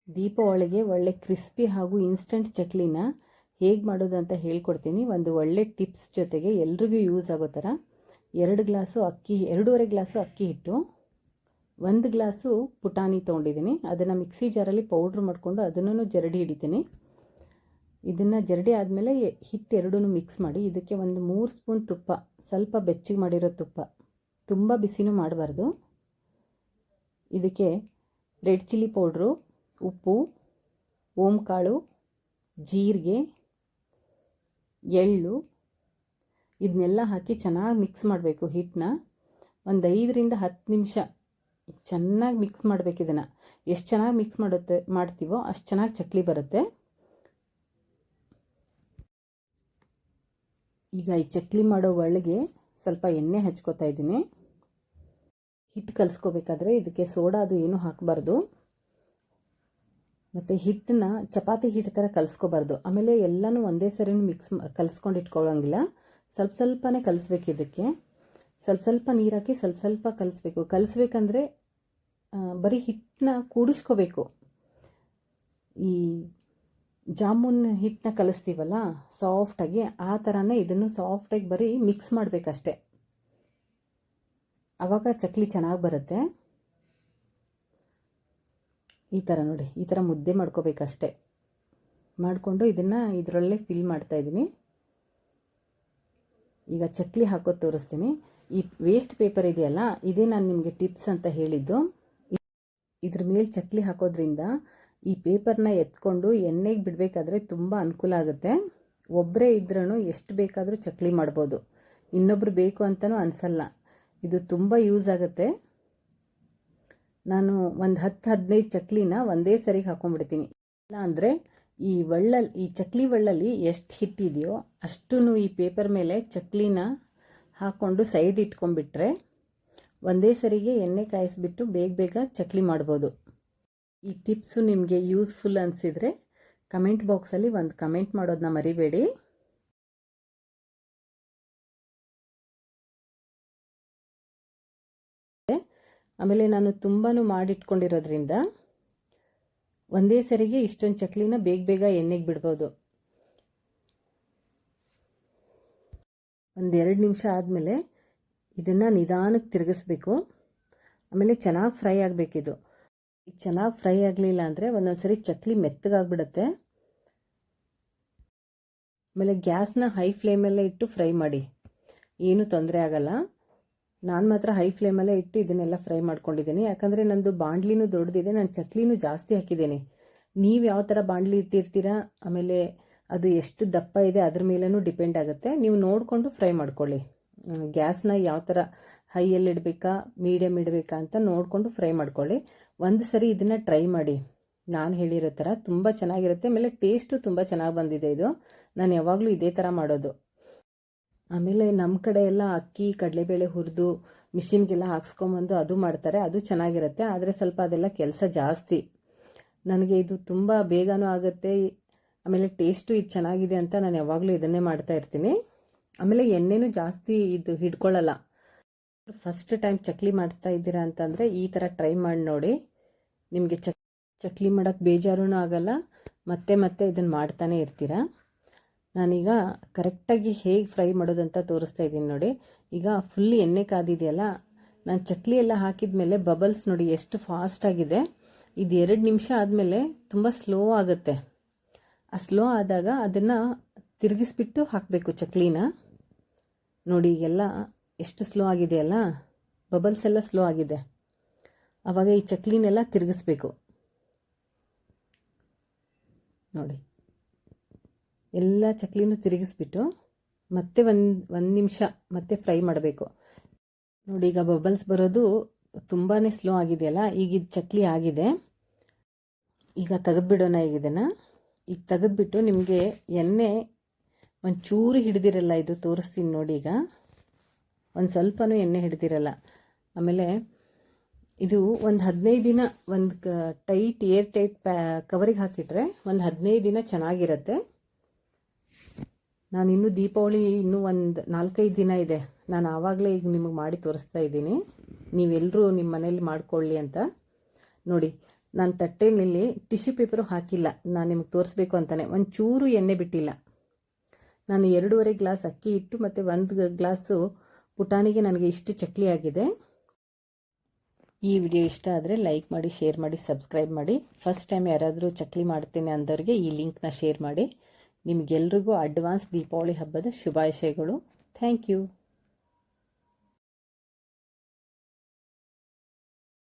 ದೀಪಾವಳಿಗೆ ಒಳ್ಳೆ ಕ್ರಿಸ್ಪಿ ಹಾಗೂ ಇನ್ಸ್ಟಂಟ್ ಚಕ್ಲಿನ ಹೇಗೆ ಮಾಡೋದು ಅಂತ ಹೇಳ್ಕೊಡ್ತೀನಿ. ಒಂದು ಒಳ್ಳೆ ಟಿಪ್ಸ್ ಜೊತೆಗೆ ಎಲ್ರಿಗೂ ಯೂಸ್ ಆಗೋ ಥರ 2.5 ಗ್ಲಾಸು ಅಕ್ಕಿ ಹಿಟ್ಟು, 1 ಗ್ಲಾಸು ಪುಟಾಣಿ ತೊಗೊಂಡಿದ್ದೀನಿ. ಅದನ್ನು ಮಿಕ್ಸಿ ಜಾರಲ್ಲಿ ಪೌಡ್ರ್ ಮಾಡಿಕೊಂಡು ಅದನ್ನು ಜರಡಿ ಹಿಡಿತೀನಿ. ಇದನ್ನು ಜರಡಿ ಆದಮೇಲೆ ಹಿಟ್ಟು ಎರಡೂ ಮಿಕ್ಸ್ ಮಾಡಿ ಇದಕ್ಕೆ ಒಂದು 3 ಸ್ಪೂನ್ ತುಪ್ಪ, ಸ್ವಲ್ಪ ಬೆಚ್ಚಗೆ ಮಾಡಿರೋ ತುಪ್ಪ, ತುಂಬ ಬಿಸಿನೂ ಮಾಡಬಾರ್ದು. ಇದಕ್ಕೆ ರೆಡ್ ಚಿಲ್ಲಿ ಪೌಡ್ರು, ಉಪ್ಪು, ಓಂಕಾಳು, ಜೀರಿಗೆ, ಎಳ್ಳು ಇದನ್ನೆಲ್ಲ ಹಾಕಿ ಚೆನ್ನಾಗಿ ಮಿಕ್ಸ್ ಮಾಡಬೇಕು. ಹಿಟ್ಟನ್ನ ಒಂದು 5ರಿಂದ 10 ನಿಮಿಷ ಚೆನ್ನಾಗಿ ಮಿಕ್ಸ್ ಮಾಡಬೇಕು. ಇದನ್ನು ಎಷ್ಟು ಚೆನ್ನಾಗಿ ಮಿಕ್ಸ್ ಮಾಡ್ತೀವೋ ಅಷ್ಟು ಚೆನ್ನಾಗಿ ಚಕ್ಲಿ ಬರುತ್ತೆ. ಈಗ ಈ ಚಕ್ಲಿ ಮಾಡೋ ಒಳಗೆ ಸ್ವಲ್ಪ ಎಣ್ಣೆ ಹಚ್ಕೋತಾ ಇದ್ದೀನಿ. ಹಿಟ್ಟು ಕಲಿಸ್ಕೋಬೇಕಾದ್ರೆ ಇದಕ್ಕೆ ಸೋಡಾ ಅದು ಏನೂ ಹಾಕಬಾರ್ದು. ಮತ್ತು ಹಿಟ್ಟನ್ನ ಚಪಾತಿ ಹಿಟ್ಟು ಥರ ಕಲಿಸ್ಕೋಬಾರ್ದು. ಆಮೇಲೆ ಎಲ್ಲನೂ ಒಂದೇ ಸರಿ ಕಲಿಸ್ಕೊಂಡು ಇಟ್ಕೊಳ್ಳೋಂಗಿಲ್ಲ. ಸ್ವಲ್ಪನೇ ಕಲಿಸ್ಬೇಕು. ಇದಕ್ಕೆ ಸ್ವಲ್ಪ ನೀರು ಹಾಕಿ ಸ್ವಲ್ಪ ಕಲಿಸ್ಬೇಕು. ಕಲಿಸ್ಬೇಕಂದ್ರೆ ಬರೀ ಹಿಟ್ಟನ್ನ ಕೂಡಿಸ್ಕೋಬೇಕು. ಈ ಜಾಮೂನ್ ಹಿಟ್ಟನ್ನ ಕಲಿಸ್ತೀವಲ್ಲ ಸಾಫ್ಟಾಗಿ, ಆ ಥರನೇ ಇದನ್ನು ಸಾಫ್ಟಾಗಿ ಬರೀ ಮಿಕ್ಸ್ ಮಾಡಬೇಕಷ್ಟೆ. ಆವಾಗ ಚಕ್ಲಿ ಚೆನ್ನಾಗಿ ಬರುತ್ತೆ. ಈ ಥರ ನೋಡಿ, ಈ ಥರ ಮುದ್ದೆ ಮಾಡ್ಕೋಬೇಕಷ್ಟೆ. ಮಾಡಿಕೊಂಡು ಇದನ್ನು ಇದರೊಳಗೆ ಫಿಲ್ ಮಾಡ್ತಾಯಿದ್ದೀನಿ. ಈಗ ಚಕ್ಲಿ ಹಾಕೋದು ತೋರಿಸ್ತೀನಿ. ಈ ವೇಸ್ಟ್ ಪೇಪರ್ ಇದೆಯಲ್ಲ, ಇದೇ ನಾನು ನಿಮಗೆ ಟಿಪ್ಸ್ ಅಂತ ಹೇಳಿದ್ದು. ಇದ್ರ ಮೇಲೆ ಚಕ್ಲಿ ಹಾಕೋದ್ರಿಂದ ಈ ಪೇಪರ್ನ ಎತ್ಕೊಂಡು ಎಣ್ಣೆಗೆ ಬಿಡಬೇಕಾದ್ರೆ ತುಂಬ ಅನುಕೂಲ ಆಗುತ್ತೆ. ಒಬ್ಬರೇ ಇದ್ರೂ ಎಷ್ಟು ಬೇಕಾದರೂ ಚಕ್ಲಿ ಮಾಡ್ಬೋದು. ಇನ್ನೊಬ್ರು ಬೇಕು ಅಂತಲೂ ಅನಿಸಲ್ಲ. ಇದು ತುಂಬ ಯೂಸ್ ಆಗುತ್ತೆ. ನಾನು ಒಂದು 10-15 ಚಕ್ಲಿನ ಒಂದೇ ಸರಿಗೆ ಹಾಕೊಂಡ್ಬಿಡ್ತೀನಿ. ಇಲ್ಲ ಅಂದರೆ ಈ ಚಕ್ಲಿ ಒಳ್ಳಲ್ಲಿ ಎಷ್ಟು ಹಿಟ್ಟಿದೆಯೋ ಅಷ್ಟೂ ಈ ಪೇಪರ್ ಮೇಲೆ ಚಕ್ಲಿನ ಹಾಕ್ಕೊಂಡು ಸೈಡ್ ಇಟ್ಕೊಂಡ್ಬಿಟ್ರೆ ಒಂದೇ ಸರಿಗೆ ಎಣ್ಣೆ ಕಾಯಿಸ್ಬಿಟ್ಟು ಬೇಗ ಚಕ್ಲಿ ಮಾಡ್ಬೋದು. ಈ ಟಿಪ್ಸು ನಿಮಗೆ ಯೂಸ್ಫುಲ್ ಅನಿಸಿದರೆ ಕಮೆಂಟ್ ಬಾಕ್ಸಲ್ಲಿ ಒಂದು ಕಮೆಂಟ್ ಮಾಡೋದನ್ನ ಮರಿಬೇಡಿ. ಆಮೇಲೆ ನಾನು ತುಂಬಾ ಮಾಡಿಟ್ಕೊಂಡಿರೋದ್ರಿಂದ ಒಂದೇ ಸರಿಗೆ ಇಷ್ಟೊಂದು ಚಕ್ಲಿನ ಬೇಗ ಎಣ್ಣೆಗೆ ಬಿಡ್ಬೋದು. 1-2 ನಿಮಿಷ ಆದಮೇಲೆ ಇದನ್ನು ನಿಧಾನಕ್ಕೆ ತಿರುಗಿಸ್ಬೇಕು. ಆಮೇಲೆ ಚೆನ್ನಾಗಿ ಫ್ರೈ ಆಗಬೇಕಿದು. ಚೆನ್ನಾಗಿ ಫ್ರೈ ಆಗಲಿಲ್ಲ ಅಂದರೆ ಒಂದೊಂದ್ಸರಿ ಚಕ್ಲಿ ಮೆತ್ತಗಾಗ್ಬಿಡುತ್ತೆ. ಆಮೇಲೆ ಗ್ಯಾಸ್ನ ಹೈ ಫ್ಲೇಮಲ್ಲೇ ಇಟ್ಟು ಫ್ರೈ ಮಾಡಿ, ಏನೂ ತೊಂದರೆ ಆಗಲ್ಲ. ನಾನು ಮಾತ್ರ ಹೈ ಫ್ಲೇಮಲ್ಲೇ ಇಟ್ಟು ಇದನ್ನೆಲ್ಲ ಫ್ರೈ ಮಾಡ್ಕೊಂಡಿದ್ದೀನಿ. ಯಾಕಂದರೆ ನಂದು ಬಾಣಲಿನೂ ದೊಡ್ಡದಿದೆ, ನಾನು ಚಕ್ಲಿನೂ ಜಾಸ್ತಿ ಹಾಕಿದ್ದೀನಿ. ನೀವು ಯಾವ ಥರ ಬಾಣಲಿ ಇಟ್ಟಿರ್ತೀರಾ, ಆಮೇಲೆ ಅದು ಎಷ್ಟು ದಪ್ಪ ಇದೆ ಅದ್ರ ಮೇಲೂ ಡಿಪೆಂಡ್ ಆಗುತ್ತೆ. ನೀವು ನೋಡಿಕೊಂಡು ಫ್ರೈ ಮಾಡ್ಕೊಳ್ಳಿ. ಗ್ಯಾಸ್ನ ಯಾವ ಥರ ಹೈಯಲ್ಲಿ ಇಡಬೇಕಾ ಮೀಡಿಯಮ್ ಇಡಬೇಕಾ ಅಂತ ನೋಡಿಕೊಂಡು ಫ್ರೈ ಮಾಡ್ಕೊಳ್ಳಿ. ಒಂದು ಸರಿ ಇದನ್ನು ಟ್ರೈ ಮಾಡಿ, ನಾನು ಹೇಳಿರೋ ಥರ ತುಂಬ ಚೆನ್ನಾಗಿರುತ್ತೆ. ಆಮೇಲೆ ಟೇಸ್ಟು ತುಂಬ ಚೆನ್ನಾಗಿ ಬಂದಿದೆ. ಇದು ನಾನು ಯಾವಾಗಲೂ ಇದೇ ಥರ ಮಾಡೋದು. ಆಮೇಲೆ ನಮ್ಮ ಕಡೆ ಎಲ್ಲ ಅಕ್ಕಿ ಕಡಲೆಬೇಳೆ ಹುರಿದು ಮಿಷಿನ್ಗೆಲ್ಲ ಹಾಕ್ಸ್ಕೊಂಬಂದು ಅದು ಮಾಡ್ತಾರೆ. ಅದು ಚೆನ್ನಾಗಿರುತ್ತೆ. ಆದರೆ ಸ್ವಲ್ಪ ಅದೆಲ್ಲ ಕೆಲಸ ಜಾಸ್ತಿ. ನನಗೆ ಇದು ತುಂಬ ಬೇಗನೂ ಆಗುತ್ತೆ. ಆಮೇಲೆ ಟೇಸ್ಟು ಇದು ಚೆನ್ನಾಗಿದೆ ಅಂತ ನಾನು ಯಾವಾಗಲೂ ಇದನ್ನೇ ಮಾಡ್ತಾ ಇರ್ತೀನಿ. ಆಮೇಲೆ ಎಣ್ಣೆನೂ ಜಾಸ್ತಿ ಇದು ಹಿಡ್ಕೊಳ್ಳಲ್ಲ. ಫಸ್ಟ್ ಟೈಮ್ ಚಕ್ಲಿ ಮಾಡ್ತಾ ಇದ್ದೀರಾ ಅಂತಂದರೆ ಈ ಥರ ಟ್ರೈ ಮಾಡಿ ನೋಡಿ. ನಿಮಗೆ ಚಕ್ಲಿ ಮಾಡೋಕ್ಕೆ ಬೇಜಾರೂ ಆಗಲ್ಲ. ಮತ್ತೆ ಇದನ್ನು ಮಾಡ್ತಾನೆ ಇರ್ತೀರಾ. ನಾನೀಗ ಕರೆಕ್ಟಾಗಿ ಹೇಗೆ ಫ್ರೈ ಮಾಡೋದಂತ ತೋರಿಸ್ತಾ ಇದ್ದೀನಿ ನೋಡಿ. ಈಗ ಫುಲ್ ಎಣ್ಣೆ ಕಾದಿದೆಯಲ್ಲ, ನಾನು ಚಕ್ಲಿ ಎಲ್ಲ ಹಾಕಿದ ಮೇಲೆ ಬಬಲ್ಸ್ ನೋಡಿ ಎಷ್ಟು ಫಾಸ್ಟಾಗಿದೆ. ಇದು 2 ನಿಮಿಷ ಆದಮೇಲೆ ತುಂಬ ಸ್ಲೋ ಆಗುತ್ತೆ. ಆ ಸ್ಲೋ ಆದಾಗ ಅದನ್ನು ತಿರುಗಿಸ್ಬಿಟ್ಟು ಹಾಕಬೇಕು ಚಕ್ಲಿನ. ನೋಡಿ ಈಗೆಲ್ಲ ಎಷ್ಟು ಸ್ಲೋ ಆಗಿದೆಯಲ್ಲ, ಬಬಲ್ಸ್ ಎಲ್ಲ ಸ್ಲೋ ಆಗಿದೆ. ಆವಾಗ ಈ ಚಕ್ಲಿನೆಲ್ಲ ತಿರುಗಿಸ್ಬೇಕು ನೋಡಿ. ಎಲ್ಲ ಚಕ್ಲಿನೂ ತಿರುಗಿಸ್ಬಿಟ್ಟು ಮತ್ತೆ ಒಂದು ನಿಮಿಷ ಮತ್ತೆ ಫ್ರೈ ಮಾಡಬೇಕು ನೋಡಿ. ಈಗ ಬಬಲ್ಸ್ ಬರೋದು ತುಂಬಾ ಸ್ಲೋ ಆಗಿದೆಯಲ್ಲ, ಈಗ ಇದು ಚಕ್ಲಿ ಆಗಿದೆ. ಈಗ ತೆಗೆದುಬಿಡೋಣ. ಈಗ ತೆಗೆದುಬಿಟ್ಟು ನಿಮಗೆ ಎಣ್ಣೆ ಒಂಚೂರು ಹಿಡಿದಿರಲ್ಲ, ಇದು ತೋರಿಸ್ತೀನಿ ನೋಡಿ. ಈಗ ಒಂದು ಸ್ವಲ್ಪನೂ ಎಣ್ಣೆ ಹಿಡಿದಿರಲ್ಲ. ಆಮೇಲೆ ಇದು ಒಂದು 15 ದಿನ ಒಂದು ಏರ್ ಟೈಟ್ ಕವರಿಗೆ ಹಾಕಿಟ್ರೆ ಒಂದು 15 ದಿನ ಚೆನ್ನಾಗಿರುತ್ತೆ. ನಾನು ಇನ್ನೂ ದೀಪಾವಳಿ ಇನ್ನೂ ಒಂದು 4-5 ದಿನ ಇದೆ. ನಾನು ಆವಾಗಲೇ ಈಗ ನಿಮಗೆ ಮಾಡಿ ತೋರಿಸ್ತಾ ಇದ್ದೀನಿ, ನೀವೆಲ್ಲರೂ ನಿಮ್ಮ ಮನೇಲಿ ಮಾಡ್ಕೊಳ್ಳಿ ಅಂತ. ನೋಡಿ ನಾನು ತಟ್ಟೆನಲ್ಲಿ ಟಿಶ್ಯೂ ಪೇಪರು ಹಾಕಿಲ್ಲ, ನಾನು ನಿಮಗೆ ತೋರಿಸ್ಬೇಕು ಅಂತಲೇ. ಒಂಚೂರು ಎಣ್ಣೆ ಬಿಟ್ಟಿಲ್ಲ. ನಾನು 2.5 ಗ್ಲಾಸ್ ಅಕ್ಕಿ ಹಿಟ್ಟು ಮತ್ತು 1 ಗ್ಲಾಸು ಪುಟಾಣಿಗೆ ನನಗೆ ಇಷ್ಟು ಚಕ್ಲಿ ಆಗಿದೆ. ಈ ವಿಡಿಯೋ ಇಷ್ಟ ಆದರೆ ಲೈಕ್ ಮಾಡಿ, ಶೇರ್ ಮಾಡಿ, ಸಬ್ಸ್ಕ್ರೈಬ್ ಮಾಡಿ. ಫಸ್ಟ್ ಟೈಮ್ ಯಾರಾದರೂ ಚಕ್ಲಿ ಮಾಡ್ತೇನೆ ಅಂದವ್ರಿಗೆ ಈ ಲಿಂಕ್ನ ಶೇರ್ ಮಾಡಿ. ನಿಮಗೆಲ್ರಿಗೂ ಅಡ್ವಾನ್ಸ್ ದೀಪಾವಳಿ ಹಬ್ಬದ ಶುಭಾಶಯಗಳು. Thank you.